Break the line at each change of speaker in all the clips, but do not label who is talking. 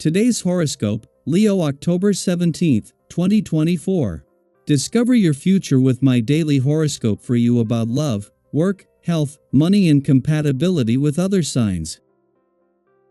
Today's horoscope, Leo October 17th, 2024. Discover your future with my daily horoscope for you about love, work, health, money and compatibility with other signs.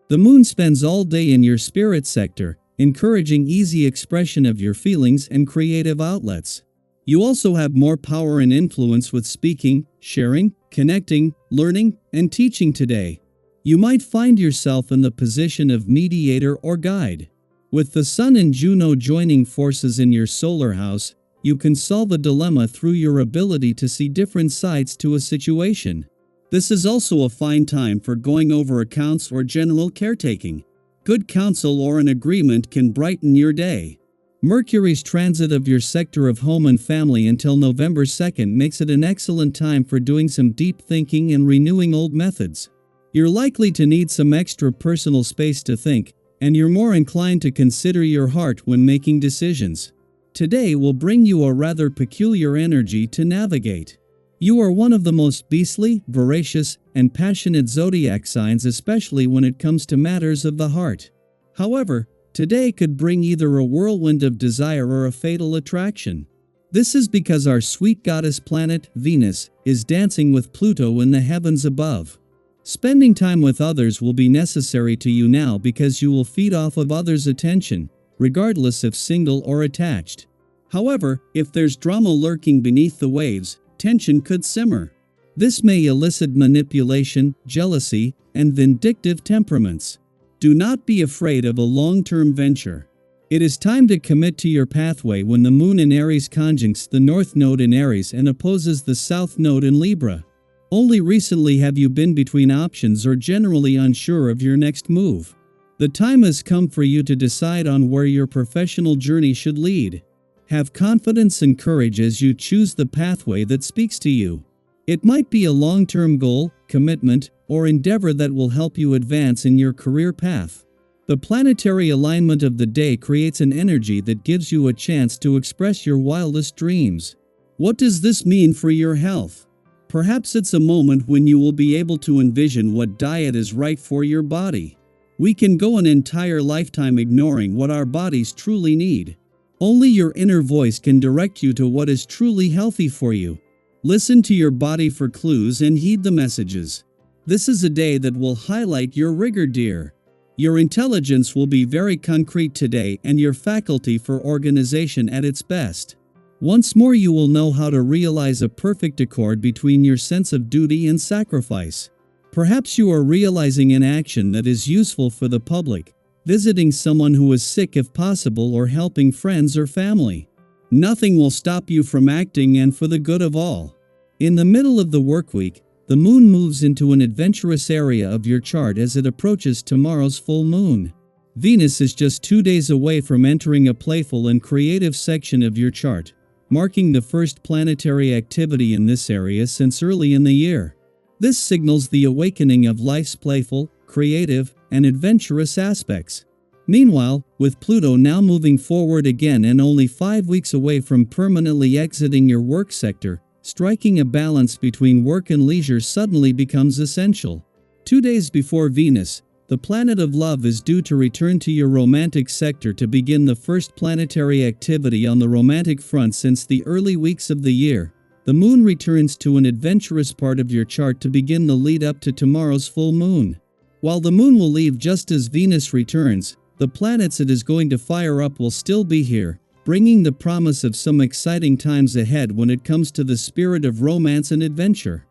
The moon spends all day in your spirit sector, encouraging easy expression of your feelings and creative outlets. You also have more power and influence with speaking, sharing, connecting, learning, and teaching today. You might find yourself in the position of mediator or guide. With the Sun and Juno joining forces in your solar house, you can solve a dilemma through your ability to see different sides to a situation. This is also a fine time for going over accounts or general caretaking. Good counsel or an agreement can brighten your day. Mercury's transit of your sector of home and family until November 2nd makes it an excellent time for doing some deep thinking and renewing old methods. You're likely to need some extra personal space to think, and you're more inclined to consider your heart when making decisions. Today will bring you a rather peculiar energy to navigate. You are one of the most beastly, voracious, and passionate zodiac signs, especially when it comes to matters of the heart. However, today could bring either a whirlwind of desire or a fatal attraction. This is because our sweet goddess planet, Venus, is dancing with Pluto in the heavens above. Spending time with others will be necessary to you now because you will feed off of others' attention, regardless if single or attached. However, if there's drama lurking beneath the waves, tension could simmer. This may elicit manipulation, jealousy, and vindictive temperaments. Do not be afraid of a long-term venture. It is time to commit to your pathway when the moon in Aries conjuncts the north node in Aries and opposes the south node in Libra. Only recently have you been between options or generally unsure of your next move. The time has come for you to decide on where your professional journey should lead. Have confidence and courage as you choose the pathway that speaks to you. It might be a long-term goal, commitment, or endeavor that will help you advance in your career path. The planetary alignment of the day creates an energy that gives you a chance to express your wildest dreams. What does this mean for your health? Perhaps it's a moment when you will be able to envision what diet is right for your body. We can go an entire lifetime ignoring what our bodies truly need. Only your inner voice can direct you to what is truly healthy for you. Listen to your body for clues and heed the messages. This is a day that will highlight your rigor, dear. Your intelligence will be very concrete today and your faculty for organization at its best. Once more you will know how to realize a perfect accord between your sense of duty and sacrifice. Perhaps you are realizing an action that is useful for the public, visiting someone who is sick if possible or helping friends or family. Nothing will stop you from acting and for the good of all. In the middle of the work week, the moon moves into an adventurous area of your chart as it approaches tomorrow's full moon. Venus is just 2 days away from entering a playful and creative section of your chart, marking the first planetary activity in this area since early in the year. This signals the awakening of life's playful, creative, and adventurous aspects. Meanwhile, with Pluto now moving forward again and only 5 weeks away from permanently exiting your work sector, striking a balance between work and leisure suddenly becomes essential. 2 days before Venus, the planet of love is due to return to your romantic sector to begin the first planetary activity on the romantic front since the early weeks of the year. The moon returns to an adventurous part of your chart to begin the lead up to tomorrow's full moon. While the moon will leave just as Venus returns, the planets it is going to fire up will still be here, bringing the promise of some exciting times ahead when it comes to the spirit of romance and adventure.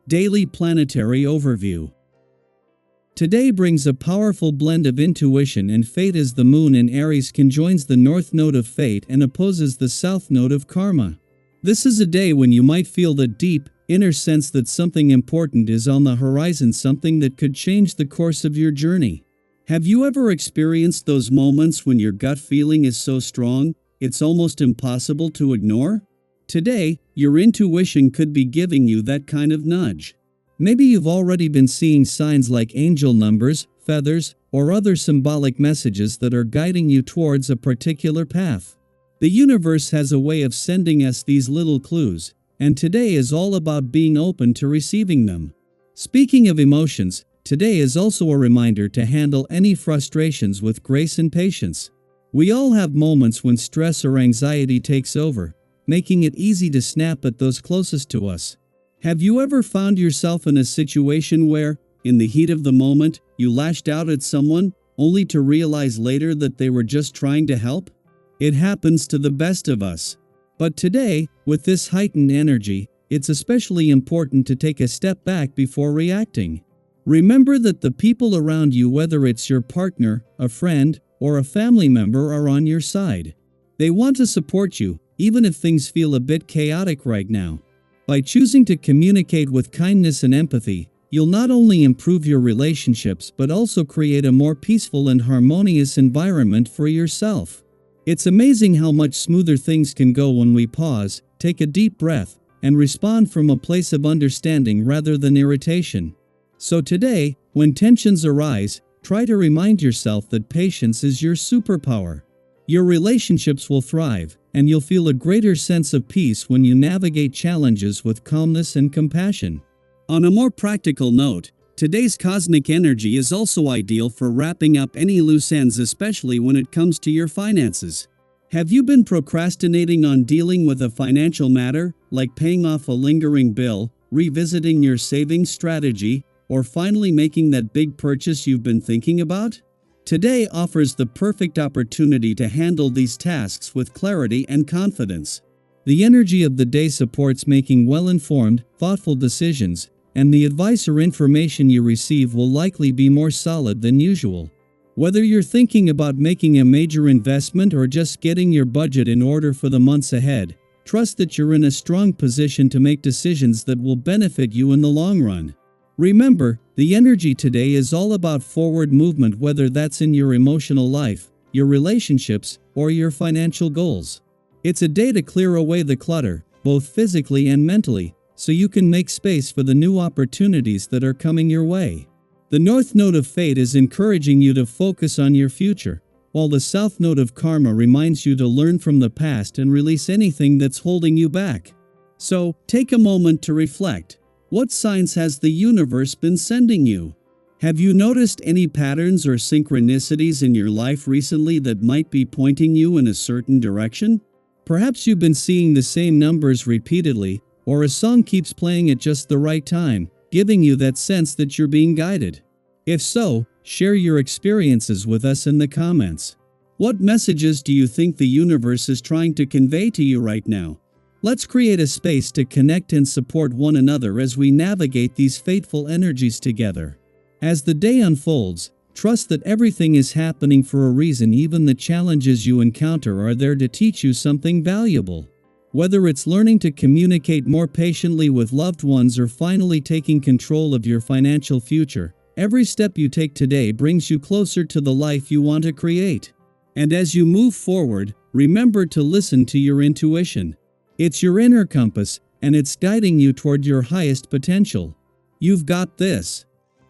Daily Planetary Overview. Today brings a powerful blend of intuition and fate as the moon in Aries conjoins the north node of fate and opposes the south node of karma. This is a day when you might feel the deep, inner sense that something important is on the horizon, something that could change the course of your journey. Have you ever experienced those moments when your gut feeling is so strong, it's almost impossible to ignore? Today, your intuition could be giving you that kind of nudge. Maybe you've already been seeing signs like angel numbers, feathers, or other symbolic messages that are guiding you towards a particular path. The universe has a way of sending us these little clues, and today is all about being open to receiving them. Speaking of emotions, today is also a reminder to handle any frustrations with grace and patience. We all have moments when stress or anxiety takes over, making it easy to snap at those closest to us. Have you ever found yourself in a situation where, in the heat of the moment, you lashed out at someone, only to realize later that they were just trying to help? It happens to the best of us. But today, with this heightened energy, it's especially important to take a step back before reacting. Remember that the people around you, whether it's your partner, a friend, or a family member, are on your side. They want to support you, even if things feel a bit chaotic right now. By choosing to communicate with kindness and empathy, you'll not only improve your relationships but also create a more peaceful and harmonious environment for yourself. It's amazing how much smoother things can go when we pause, take a deep breath, and respond from a place of understanding rather than irritation. So today, when tensions arise, try to remind yourself that patience is your superpower. Your relationships will thrive, and you'll feel a greater sense of peace when you navigate challenges with calmness and compassion. On a more practical note, today's cosmic energy is also ideal for wrapping up any loose ends, especially when it comes to your finances. Have you been procrastinating on dealing with a financial matter, like paying off a lingering bill, revisiting your savings strategy, or finally making that big purchase you've been thinking about? Today offers the perfect opportunity to handle these tasks with clarity and confidence. The energy of the day supports making well-informed, thoughtful decisions, and the advice or information you receive will likely be more solid than usual. Whether you're thinking about making a major investment or just getting your budget in order for the months ahead, trust that you're in a strong position to make decisions that will benefit you in the long run. Remember, the energy today is all about forward movement, whether that's in your emotional life, your relationships, or your financial goals. It's a day to clear away the clutter, both physically and mentally, so you can make space for the new opportunities that are coming your way. The North Node of Fate is encouraging you to focus on your future, while the South Node of Karma reminds you to learn from the past and release anything that's holding you back. So, take a moment to reflect. What signs has the universe been sending you? Have you noticed any patterns or synchronicities in your life recently that might be pointing you in a certain direction? Perhaps you've been seeing the same numbers repeatedly, or a song keeps playing at just the right time, giving you that sense that you're being guided. If so, share your experiences with us in the comments. What messages do you think the universe is trying to convey to you right now? Let's create a space to connect and support one another as we navigate these fateful energies together. As the day unfolds, trust that everything is happening for a reason. Even the challenges you encounter are there to teach you something valuable. Whether it's learning to communicate more patiently with loved ones or finally taking control of your financial future, every step you take today brings you closer to the life you want to create. And as you move forward, remember to listen to your intuition. It's your inner compass, and it's guiding you toward your highest potential. You've got this.